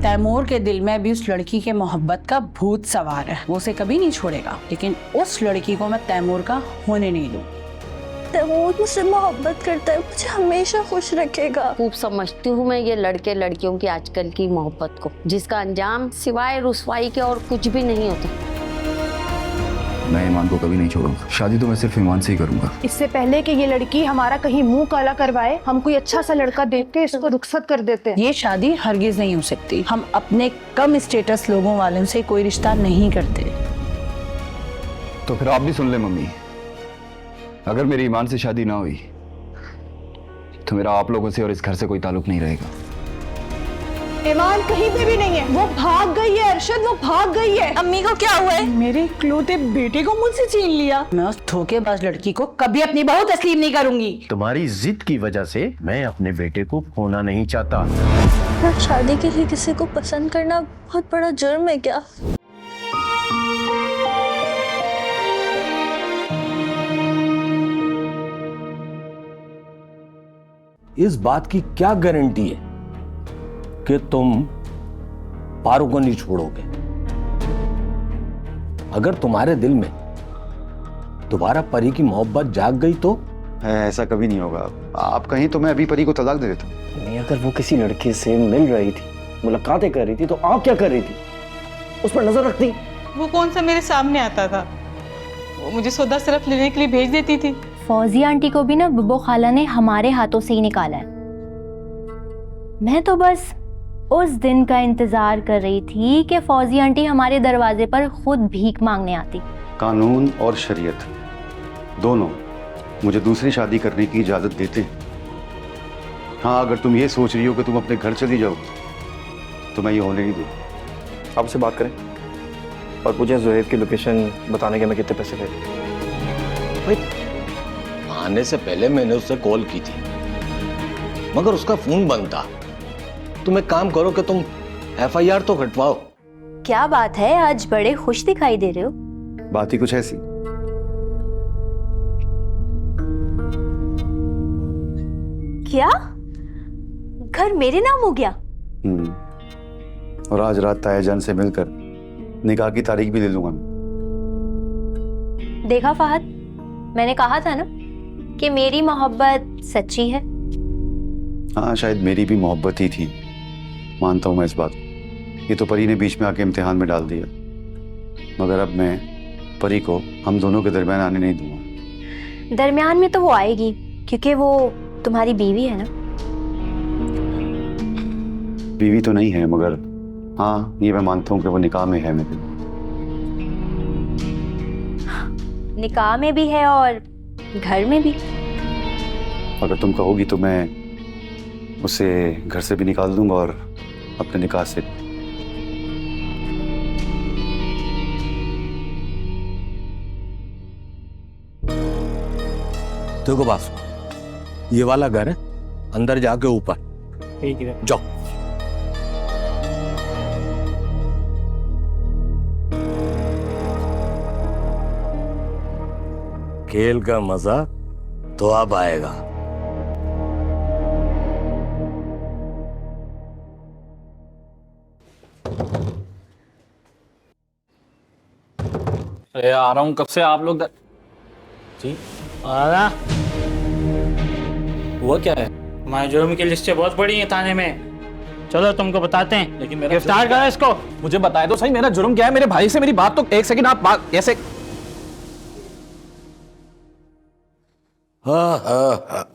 तैमूर के दिल में भी उस लड़की के मोहब्बत का भूत सवार है। वो उसे कभी नहीं छोड़ेगा, लेकिन उस लड़की को मैं तैमूर का होने नहीं दूँ। तैमूर मुझसे मोहब्बत करता है, मुझे हमेशा खुश रखेगा। खूब समझती हूँ मैं ये लड़के लड़कियों की आजकल की मोहब्बत को, जिसका अंजाम सिवाय रुसवाई के और कुछ भी नहीं होता। मैं ईमान को कभी नहीं छोड़ूंगा। शादी तो मैं सिर्फ ईमान से ही करूंगा। इससे पहले कि ये लड़की हमारा कहीं मुंह काला करवाए, हम कोई अच्छा सा लड़का देख के इसको रुखसत कर देते हैं। ये शादी हरगिज नहीं हो सकती। हम अपने कम स्टेटस लोगों वालों से कोई रिश्ता नहीं करते। तो फिर आप भी सुन ले मम्मी, अगर मेरी ईमान से शादी ना हुई तो मेरा आप लोगों से और इस घर से कोई ताल्लुक नहीं रहेगा। ईमान कहीं पे भी नहीं है, वो भाग गई है अरशद, वो भाग गई है। अम्मी को क्या हुआ है? मेरे इकलौते बेटे को मुझसे छीन लिया। मैं उस धोखेबाज लड़की को कभी अपनी बहू तस्लीम नहीं करूंगी। तुम्हारी जिद की वजह से मैं अपने बेटे को खोना नहीं चाहता। क्या शादी के लिए किसी को पसंद करना बहुत बड़ा जुर्म है क्या? इस बात की क्या गारंटी है कि तुम पारू को नहीं छोड़ोगे? अगर तुम्हारे दिल में दोबारा परी की मोहब्बत जाग गई तो? ऐसा कभी नहीं होगा। आप कहीं तो मैं अभी परी को तलाक दे देता। नहीं, अगर वो किसी लड़के से मिल रही थी, मुलाकातें कर रही थी, तो आप क्या कर रही थी? उस पर नजर रखती। वो कौन सा मेरे सामने आता था? वो मुझे सौदा सिर्फ लेने के लिए भेज देती थी। फौजिया आंटी को भी ना बुब्बो खाला ने हमारे हाथों से ही निकाला है। मैं तो बस उस दिन का इंतजार कर रही थी कि फौजिया आंटी हमारे दरवाजे पर खुद भीख मांगने आती। कानून और शरीयत दोनों मुझे दूसरी शादी करने की इजाजत देते हैं। हाँ, अगर तुम ये सोच रही हो कि तुम अपने घर चली जाओ तो मैं ये होने नहीं दूँ। आप उससे बात करें और पूछें ज़ुहैब की लोकेशन बताने के मैं कितने पैसे दे। आने से पहले मैंने उससे कॉल की थी, मगर उसका फोन बंद था। तुम एक काम करो कि तुम FIR तो कटवाओ। क्या बात है, आज बड़े खुश दिखाई दे रहे हो। बात ही कुछ ऐसी। क्या घर मेरे नाम हो गया? और आज रात तायाजान से मिलकर निकाह की तारीख भी ले लूंगा मैं। देखा फहद, मैंने कहा था ना कि मेरी मोहब्बत सच्ची है। हाँ, शायद मेरी भी मोहब्बत ही थी, मानता हूँ मैं इस बात को। ये तो परी ने बीच में आके इम्तिहान में डाल दिया, मगर अब मैं परी को हम दोनों के दरमियान आने नहीं दूंगा। दरमियान में तो वो आएगी, क्योंकि वो तुम्हारी बीवी है ना। बीवी तो नहीं है, मगर हाँ, ये मैं मानता हूँ कि वो निकाह में है मेरे। निकाह में भी है और घर में भी। अगर तुम कहोगी तो मैं उसे घर से भी निकाल दूंगा और अपने निकाह से। देखो बास, ये वाला घर है, अंदर जाके ऊपर। ठीक है, जाओ। खेल का मजा तो अब आएगा। अरे आ रहा हूँ कब से, आप लोग जी आ रहा। हुआ क्या है? हमारे जुर्म की लिस्टें बहुत बड़ी हैं थाने में। चलो तुमको बताते हैं, लेकिन मेरा गिरफ्तार करो इसको। मुझे बताए तो सही, मेरा जुर्म क्या है? मेरे भाई से मेरी बात तो एक सेकंड, आप बात ऐसे। हाँ।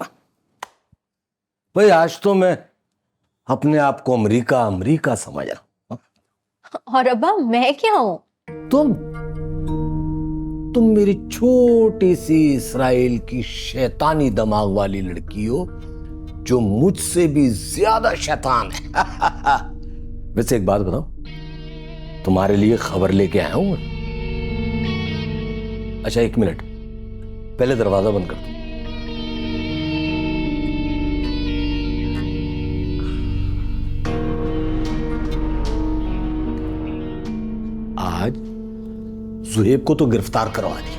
भाई आज तो मैं अपने आप को अमरीका अमरीका समझा। और अब्बा मैं क्या हूँ? तुम मेरी छोटी सी इसराइल की शैतानी दिमाग वाली लड़की हो, जो मुझसे भी ज्यादा शैतान है। वैसे एक बात बताओ, तुम्हारे लिए खबर लेके आया हूं। अच्छा एक मिनट, पहले दरवाजा बंद कर दो। आज ज़ुहैब को तो गिरफ्तार करवा दी।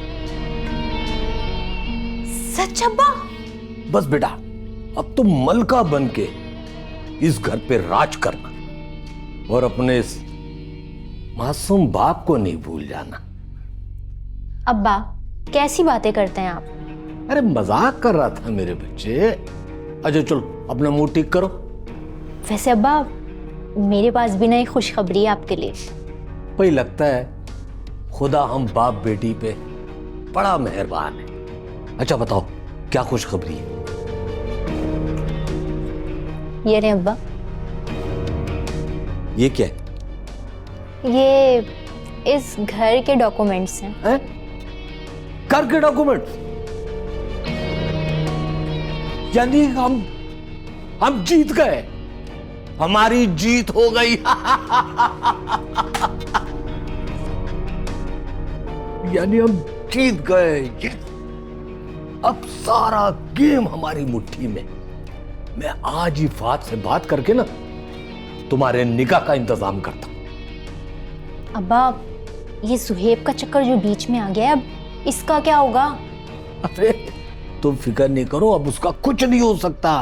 सच अब्बा? बस बेटा, अब तुम मलका बन के इस घर पे राज करना। और अपने इस मासूम बाप को नहीं भूल जाना। अब्बा कैसी बातें करते हैं आप? अरे मजाक कर रहा था मेरे बच्चे। अच्छा चलो अपना मुंह ठीक करो। वैसे अब्बा मेरे पास भी ना एक खुशखबरी है आपके लिए। भाई लगता है खुदा हम बाप बेटी पे बड़ा मेहरबान है। अच्छा बताओ क्या खुशखबरी है? ये रहे अब्बा। ये क्या है? ये इस घर के डॉक्यूमेंट्स हैं। हैं? घर के डॉक्यूमेंट? यानी हम जीत गए, हमारी जीत हो गई। यानी हम जीत गए। अब सारा गेम हमारी मुट्ठी में। मैं आज ही फात से बात करके ना तुम्हारे निकाह का इंतजाम करता हूं। अब्बा ये सुहेब का चक्कर जो बीच में आ गया है, अब इसका क्या होगा? अरे तुम फिक्र नहीं करो, अब उसका कुछ नहीं हो सकता।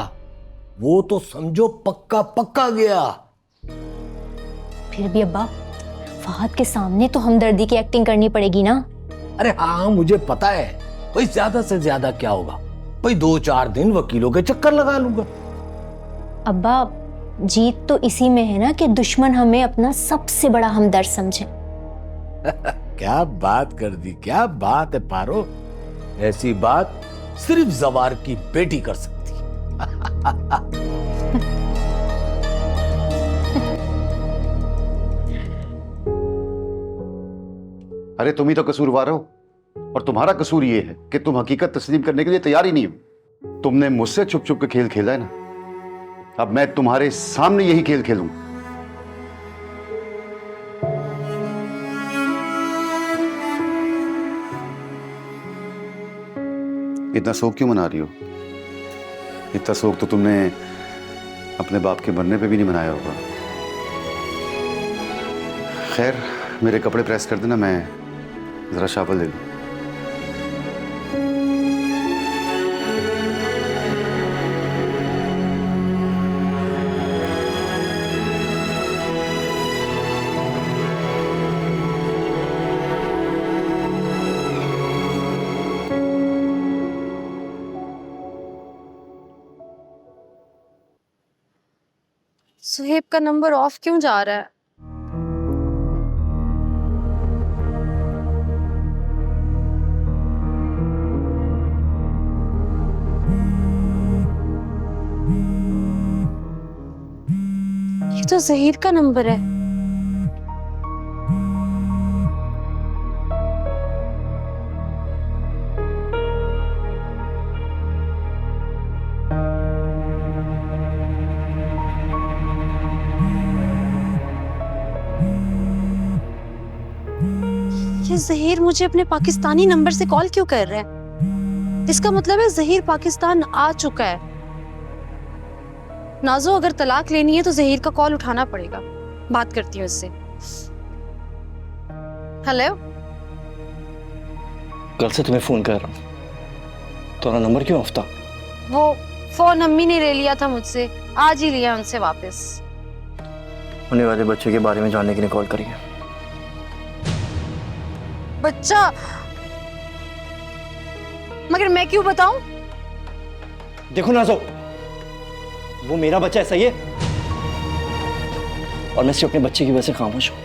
वो तो समझो पक्का पक्का गया। फिर भी अब्बा फहद के सामने तो हमदर्दी की एक्टिंग करनी पड़ेगी ना। अरे हाँ मुझे पता है। भाई ज्यादा से ज्यादा क्या होगा, भाई 2-4 दिन वकीलों के चक्कर लगा लूंगा। अब्बा जीत तो इसी में है ना कि दुश्मन हमें अपना सबसे बड़ा हमदर्द समझे। क्या बात कर दी, क्या बात है पारो। ऐसी बात सिर्फ जवार की बेटी कर सकती है। अरे तुम ही तो कसूरवार हो, और तुम्हारा कसूर ये है कि तुम हकीकत तस्लीम करने के लिए तैयार ही नहीं हो। तुमने मुझसे छुप छुप के खेल खेला है ना, अब मैं तुम्हारे सामने यही खेल खेलूंगा। इतना शोक क्यों मना रही हो? इतना शोक तो तुमने अपने बाप के मरने पे भी नहीं मनाया होगा। खैर मेरे कपड़े प्रेस कर देना, मैं जरा शावल ले लूं। सुहेब का नंबर ऑफ क्यों जा रहा है? ये तो जहीर का नंबर है। ये जहीर मुझे अपने पाकिस्तानी नंबर से कॉल क्यों कर रहा है? इसका मतलब है जहीर पाकिस्तान आ चुका है। नाजो अगर तलाक लेनी है तो जहीर का कॉल उठाना पड़ेगा। बात करती हूँ इससे। हेलो, कल से तुम्हें फोन कर रहा हूँ, तुम्हारा नंबर क्यों ऑफ था? वो फोन अम्मी ने ले लिया था मुझसे, आज ही लिया उनसे वापस। होने वाले बच्चे के बारे में जानने के लिए कॉल करी है। बच्चा? मगर मैं क्यों बताऊं? देखो नाजो, वो मेरा बच्चा है, सही है? और मैं सिर्फ अपने बच्चे की वजह से खामोश हूं,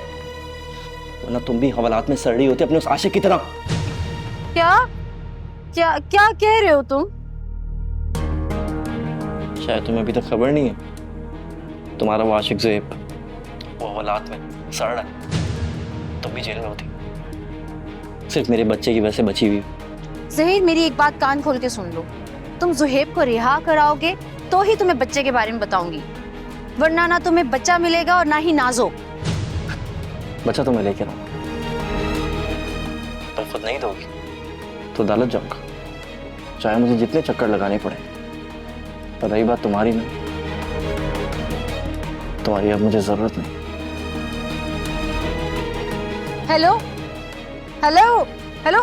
वरना तुम भी हवालात में सड़ रही होती अपने उस आशिक की तरह। क्या क्या क्या कह रहे हो तुम? शायद तुम्हें अभी तक खबर नहीं है, तुम्हारा वो आशिक ज़ुहैब वो हवालात में सड़ रहा है, तुम भी जेल में होती, सिर्फ मेरे बच्चे की वजह से बची हुई। ज़हीर मेरी एक बात कान खोल के सुन लो, तुम ज़ुहैब को रिहा कराओगे तो ही तुम्हें बच्चे के बारे में बताऊंगी, वरना ना तुम्हें बच्चा मिलेगा और ना ही नाजो। बच्चा तो मैं लेके आऊँ, तुम खुद नहीं दोगी तो अदालत जाऊंगा, चाहे मुझे जितने चक्कर लगाने पड़े। पर रही बात तुम्हारी ना, तुम्हारी अब मुझे जरूरत नहीं। हेलो हेलो हेलो,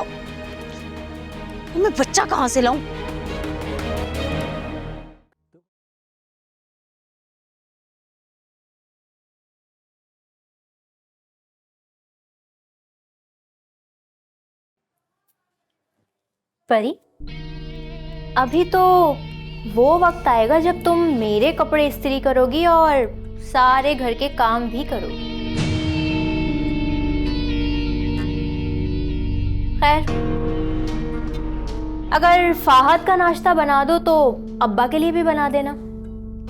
मैं बच्चा कहाँ से लाऊं? परी, अभी तो वो वक्त आएगा जब तुम मेरे कपड़े इस्त्री करोगी और सारे घर के काम भी करोगी। खैर, अगर फाहद का नाश्ता बना दो तो अब्बा के लिए भी बना देना,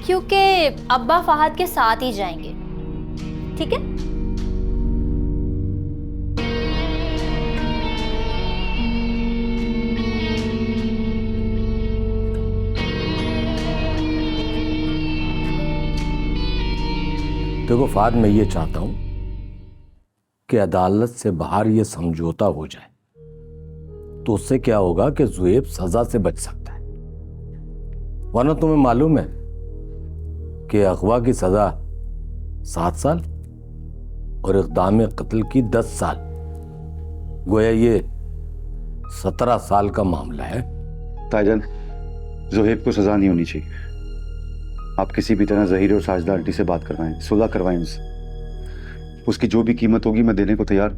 क्योंकि अब्बा फाहद के साथ ही जाएंगे, ठीक है? देखो फाद, मैं ये चाहता हूं कि अदालत से बाहर ये समझौता हो जाए, तो उससे क्या होगा कि ज़ुहैब सजा से बच सकता है। वरना तुम्हें मालूम है कि अगवा की सजा 7 साल और इक़दाम कत्ल की 10 साल, गोया ये 17 साल का मामला है। ताईजान, ज़ुहैब को सजा नहीं होनी चाहिए। आप किसी भी तरह ज़हीर और साजिदा आंटी से बात करवाएं, सुलह करवाएं उनसे। उसकी जो भी कीमत होगी मैं देने को तैयार।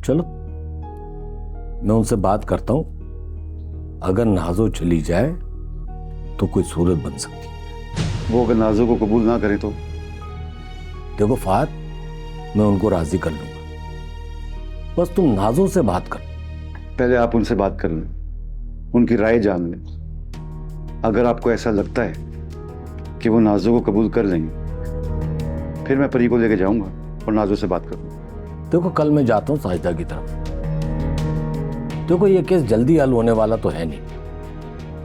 चलो, मैं उनसे बात करता हूं। अगर नाजो चली जाए तो कोई सूरत बन सकती है। वो अगर नाजो को कबूल ना करें तो? देखो फाद, मैं उनको राजी कर लूंगा, बस तुम नाजो से बात कर। पहले आप उनसे बात कर लें, उनकी राय जान लें। अगर आपको ऐसा लगता है कि वो नाजो को कबूल कर लेंगे, फिर मैं परी को लेके जाऊंगा और नाजो से बात करूंगा। देखो, कल मैं जाता हूं साजिदा की तरफ। देखो, ये केस जल्दी हल होने वाला तो है नहीं,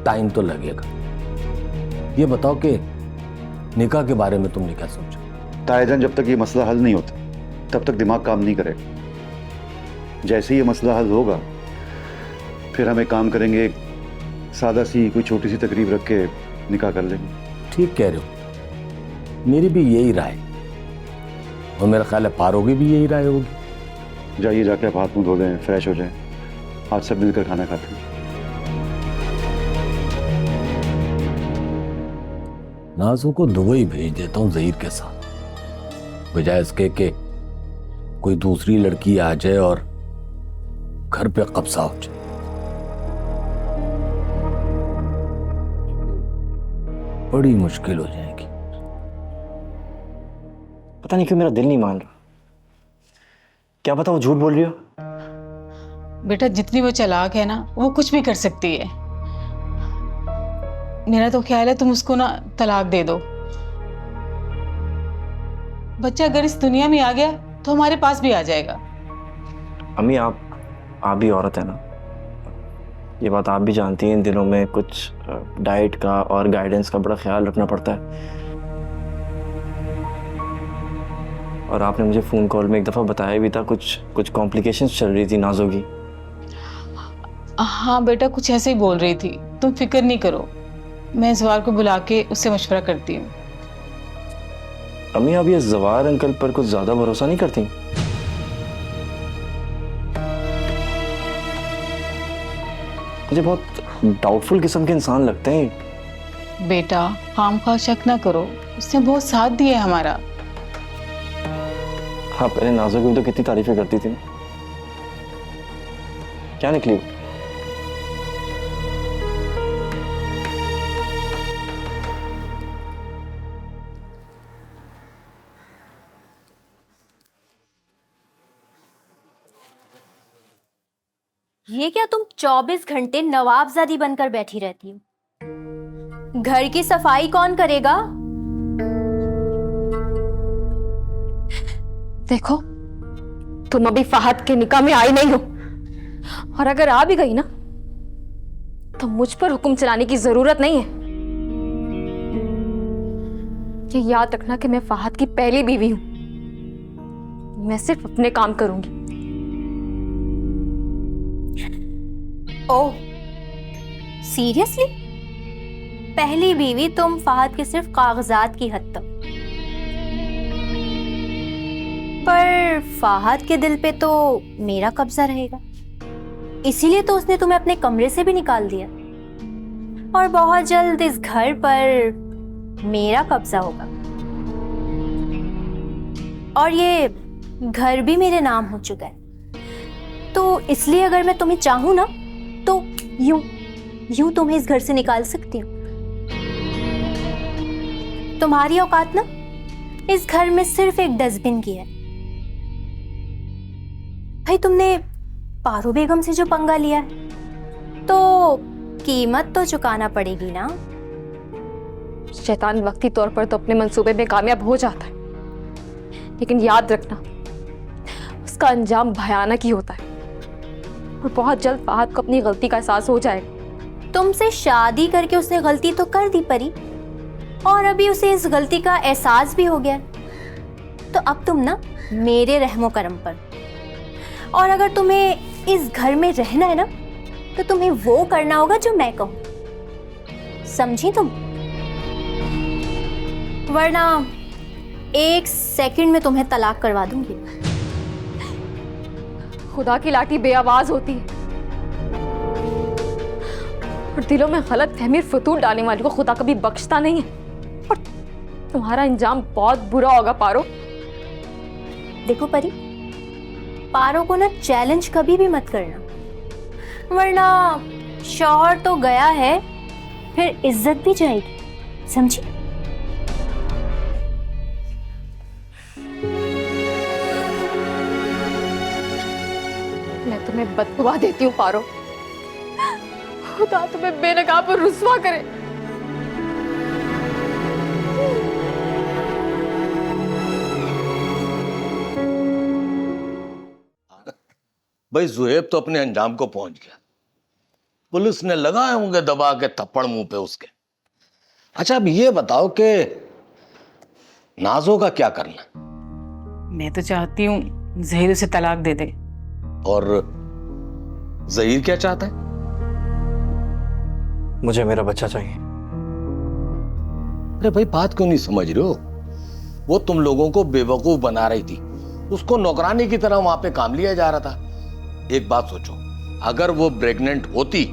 टाइम तो लगेगा। ये बताओ कि निकाह के बारे में तुमने क्या सोचा? ताईजान, जब तक ये मसला हल नहीं होता तब तक दिमाग काम नहीं करेगा। जैसे ही ये मसला हल होगा, फिर हम एक काम करेंगे, सादा सी कोई छोटी सी तकरीब रख के निकाह कर लेंगे। ठीक कह रहे हो, मेरी भी यही राय, और मेरा ख्याल है पारो की भी यही राय होगी। जाइए, जाके आप हाथ मुंह धो लें, फ्रेश हो जाएं, आज सब मिलकर खाना खाते हैं। नाजो को दुबई भेज देता हूँ ज़हीर के साथ, बजाय इसके कि कोई दूसरी लड़की आ जाए और घर पे कब्जा हो जाए। बड़ी मुश्किल हो जाएगी। पता नहीं क्यों मेरा दिल नहीं मान रहा। क्या पता वो झूठ बोल रही हो? बेटा, जितनी वो चालाक है ना, वो कुछ भी कर सकती है। मेरा तो ख्याल है तुम उसको ना तलाक दे दो। बच्चा अगर इस दुनिया में आ गया तो हमारे पास भी आ जाएगा। अम्मी, आप भी औरत है ना, ये बात आप भी जानती हैं। इन दिनों में कुछ डाइट का और गाइडेंस का बड़ा ख्याल रखना पड़ता है। और आपने मुझे फ़ोन कॉल में एक दफ़ा बताया भी था कुछ कॉम्प्लिकेशंस चल रही थी नाजो की। हाँ बेटा, कुछ ऐसे ही बोल रही थी। तुम फिक्र नहीं करो, मैं जवार को बुला के उससे मशवरा करती हूँ। अम्मी, आप ये जवार अंकल पर कुछ ज़्यादा भरोसा नहीं करती? मुझे बहुत डाउटफुल किस्म के इंसान लगते हैं। बेटा, खामखा शक ना करो, उसने बहुत साथ दिया है हमारा। हाँ, पहले नाजो की तो कितनी तारीफें करती थी। क्या निकली? ये क्या तुम 24 घंटे नवाबजादी बनकर बैठी रहती हो? घर की सफाई कौन करेगा? देखो, तुम अभी फहद के निकाह में आई नहीं हो, और अगर आ भी गई ना तो मुझ पर हुक्म चलाने की जरूरत नहीं है। ये याद रखना कि मैं फहद की पहली बीवी हूं। मैं सिर्फ अपने काम करूंगी। ओह, सीरियसली? पहली बीवी तुम फहद के सिर्फ कागजात की हद तक, पर फहद के दिल पे तो मेरा कब्जा रहेगा। इसीलिए तो उसने तुम्हें अपने कमरे से भी निकाल दिया, और बहुत जल्द इस घर पर मेरा कब्जा होगा, और ये घर भी मेरे नाम हो चुका है। तो इसलिए अगर मैं तुम्हें चाहूं ना तो यूं तुम्हें इस घर से निकाल सकती हूँ? तुम्हारी औकात ना इस घर में सिर्फ एक डस्टबिन की है। भाई तुमने पारो बेगम से जो पंगा लिया है तो कीमत तो चुकाना पड़ेगी ना। शैतान वक्ती तौर पर तो अपने मंसूबे में कामयाब हो जाता है, लेकिन याद रखना उसका अंजाम भयानक ही होता है और बहुत जल्द फहद को अपनी गलती का एहसास हो जाएगा। तुमसे शादी करके उसने गलती तो कर दी परी, और अभी उसे इस गलती का एहसास भी हो गया। तो अब तुम ना मेरे रहमो करम पर, और अगर तुम्हें इस घर में रहना है ना तो तुम्हें वो करना होगा जो मैं कहूं, समझी तुम? वरना 1 सेकंड में तुम्हें तलाक करवा दूंगी। खुदा की लाठी बेआवाज होती है और दिलों में गलत फहमी और फतूल डालने वाले को खुदा कभी बख्शता नहीं है, और तुम्हारा अंजाम बहुत बुरा होगा पारो। देखो परी, पारो को ना चैलेंज कभी भी मत करना, वरना शौहर तो गया है, फिर इज्जत भी जाएगी, समझी? मैं तुम्हें बददुआ देती हूँ पारो, खुदा तुम्हें बेनकाब और रुस्वा करे। भाई जुहेब तो अपने अंजाम को पहुंच गया, पुलिस ने लगाए होंगे दबा के थप्पड़ मुंह पे उसके। अच्छा अब ये बताओ कि नाजो का क्या करना? मैं तो चाहती हूँ जहीर उसे तलाक दे दे। और जहीर क्या चाहता है? मुझे मेरा बच्चा चाहिए। अरे भाई बात क्यों नहीं समझ रहे हो? वो तुम लोगों को बेवकूफ बना रही थी, उसको नौकरानी की तरह वहां पे काम लिया जा रहा था। एक बात सोचो, अगर वो प्रेग्नेंट होती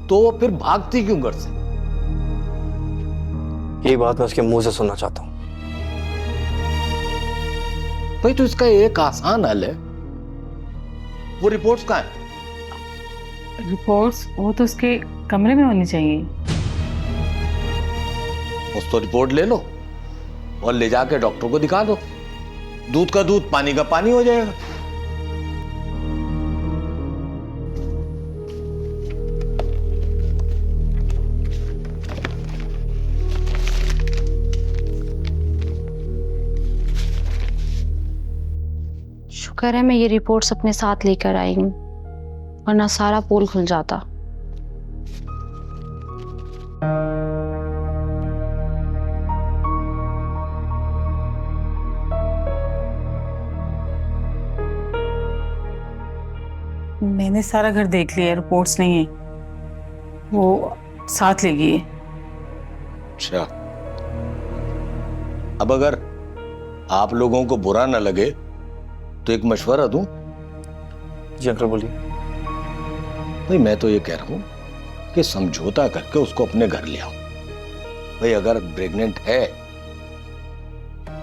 तो वो फिर भागती क्यों घर से? ये बात मैं उसके मुंह से सुनना चाहता हूं। भाई तो इसका एक आसान हल है, वो रिपोर्ट्स कहाँ है? रिपोर्ट्स वो तो उसके कमरे में होनी चाहिए। उस तो रिपोर्ट ले लो और ले जाके डॉक्टर को दिखा दो, दूध का दूध पानी का पानी हो जाएगा। शुक्र है मैं ये रिपोर्ट्स अपने साथ लेकर आई हूँ, वरना सारा पोल खुल जाता। मैंने सारा घर देख लिया, रिपोर्ट्स नहीं है, वो साथ ले गई है। अच्छा, अब अगर आप लोगों को बुरा ना लगे तो एक मशवरा दूं? जी अंकल बोलिए। भाई मैं तो ये कह रहा हूं कि समझौता करके उसको अपने घर ले आओ। भाई अगर प्रेग्नेंट है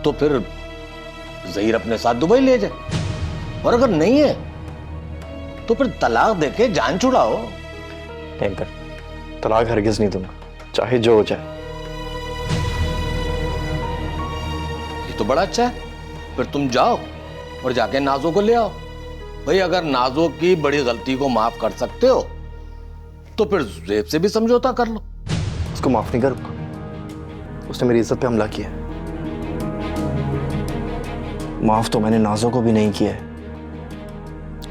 तो फिर जहीर अपने साथ दुबई ले जाए, और अगर नहीं है तो फिर तलाक देके जान छुड़ाओ। नहीं अंकल, तलाक हरगिज नहीं दूंगा, चाहे जो हो जाए। ये तो बड़ा अच्छा है, फिर तुम जाओ और जाके नाजो को ले आओ। भाई अगर नाजो की बड़ी गलती को माफ कर सकते हो तो फिर जुहेब से भी समझौता कर लो। उसको माफ नहीं करूंगा, उसने मेरी इज्जत पे हमला किया है। माफ तो मैंने नाजो को भी नहीं किया है,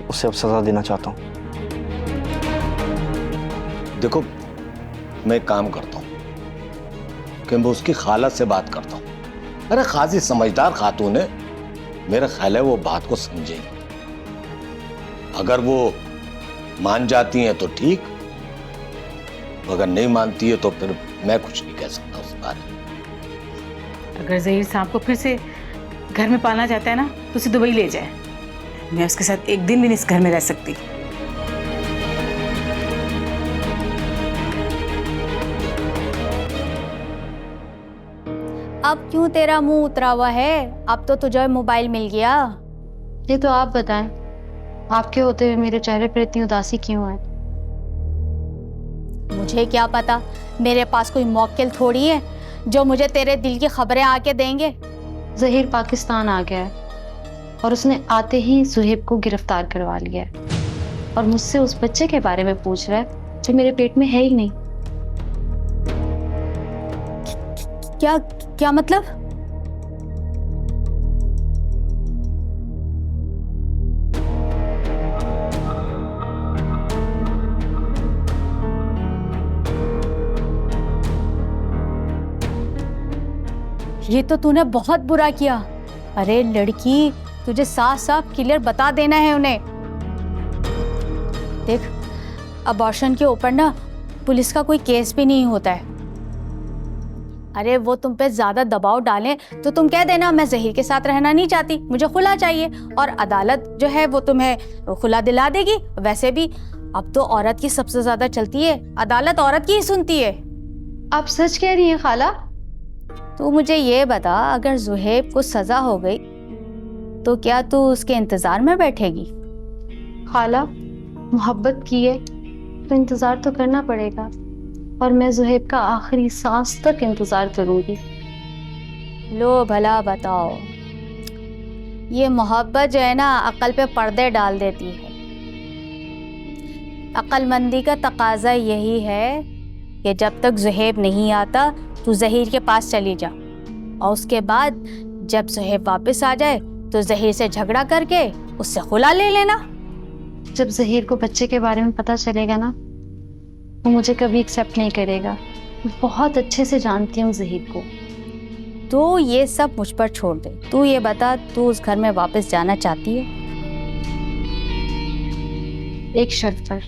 उसे अब सजा देना चाहता हूं। देखो मैं एक काम करता हूं कि मैं उसकी खाला से बात करता हूं। अरे खासी समझदार खातून है, मेरा ख्याल है वो बात को समझेंगे। अगर वो मान जाती हैं तो ठीक, अगर नहीं मानती है तो फिर मैं कुछ नहीं कह सकता उस बारे में। अगर जहीर सांप को फिर से घर में पालना चाहता है ना तो उसे दुबई ले जाए। मैं उसके साथ एक दिन भी नहीं इस घर में रह सकती। अब क्यों तेरा मुंह उतरा हुआ है? अब तो तुझे मोबाइल मिल गया। ये तो आप बताएं, आपके होते हुए मेरे चेहरे पर इतनी उदासी क्यों है? मुझे क्या पता, मेरे पास कोई मौक्किल थोड़ी है जो मुझे तेरे दिल की खबरें आके देंगे। ज़हीर पाकिस्तान आ गया है और उसने आते ही ज़ुहैब को गिरफ्तार करवा लिया है और मुझसे उस बच्चे के बारे में पूछ रहा है जो मेरे पेट में है ही नहीं। क्या क्या मतलब? ये तो तूने बहुत बुरा किया। अरे लड़की, तुझे साफ साफ क्लियर बता देना है उन्हें। देख, अबॉर्शन के ऊपर ना पुलिस का कोई केस भी नहीं होता है। अरे वो तुम पे ज्यादा दबाव डालें तो तुम कह देना मैं ज़हीर के साथ रहना नहीं चाहती, मुझे खुला चाहिए, और अदालत जो है वो तुम्हें खुला दिला देगी। वैसे भी अब तो औरत की सबसे ज्यादा चलती है, अदालत औरत की ही सुनती है। आप सच कह रही हैं खाला? तू मुझे ये बता, अगर ज़ुहैब को सजा हो गई तो क्या तू उसके इंतजार में बैठेगी? खाला, मोहब्बत की है तो इंतजार तो करना पड़ेगा और मैं ज़ुहैब का आखिरी सांस तक इंतजार करूंगी। लो भला बताओ, ये मोहब्बत जो है ना अक्ल पे पर्दे डाल देती है। अक्लमंदी का तकाजा यही है कि जब तक ज़ुहैब नहीं आता तू ज़हीर के पास चली जा, और उसके बाद जब ज़ुहैब वापस आ जाए तो ज़हीर से झगड़ा करके उससे खुला ले लेना। जब ज़हीर को बच्चे के बारे में पता चलेगा ना, वो मुझे कभी एक्सेप्ट नहीं करेगा। मैं बहुत अच्छे से जानती हूँ ज़हीर को। तो ये सब मुझ पर छोड़ दे। तू ये बता, तू उस घर में वापस जाना चाहती है? एक शर्त पर,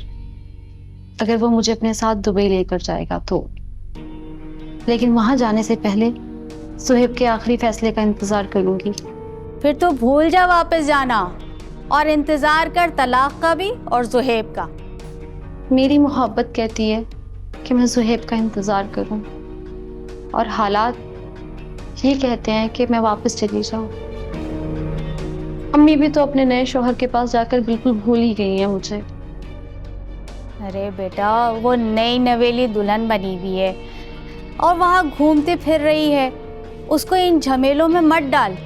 अगर वो मुझे अपने साथ दुबई लेकर जाएगा तो। लेकिन वहां जाने से पहले ज़ुहैब के आखिरी फैसले का इंतजार करूंगी। फिर तो भूल जा वापस जाना और इंतजार कर तलाक का भी और ज़ुहैब का। मेरी मोहब्बत कहती है कि मैं ज़ुहैब का इंतजार करूं और हालात ये कहते हैं कि मैं वापस चली जाऊं। अम्मी भी तो अपने नए शौहर के पास जाकर बिल्कुल भूल ही गई हैं मुझे। अरे बेटा, वो नई नवेली दुल्हन बनी हुई है और वहाँ घूमती फिर रही है, उसको इन झमेलों में मत डाल।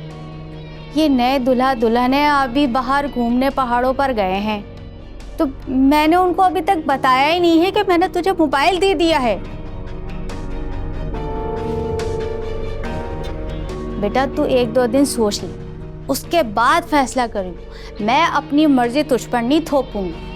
ये नए दूल्हा दुल्हने अभी बाहर घूमने पहाड़ों पर गए हैं, तो मैंने उनको अभी तक बताया ही नहीं है कि मैंने तुझे मोबाइल दे दिया है। बेटा तू 1-2 दिन सोच ले, उसके बाद फैसला करूँ। मैं अपनी मर्जी तुझ पर नहीं थोपूंगी।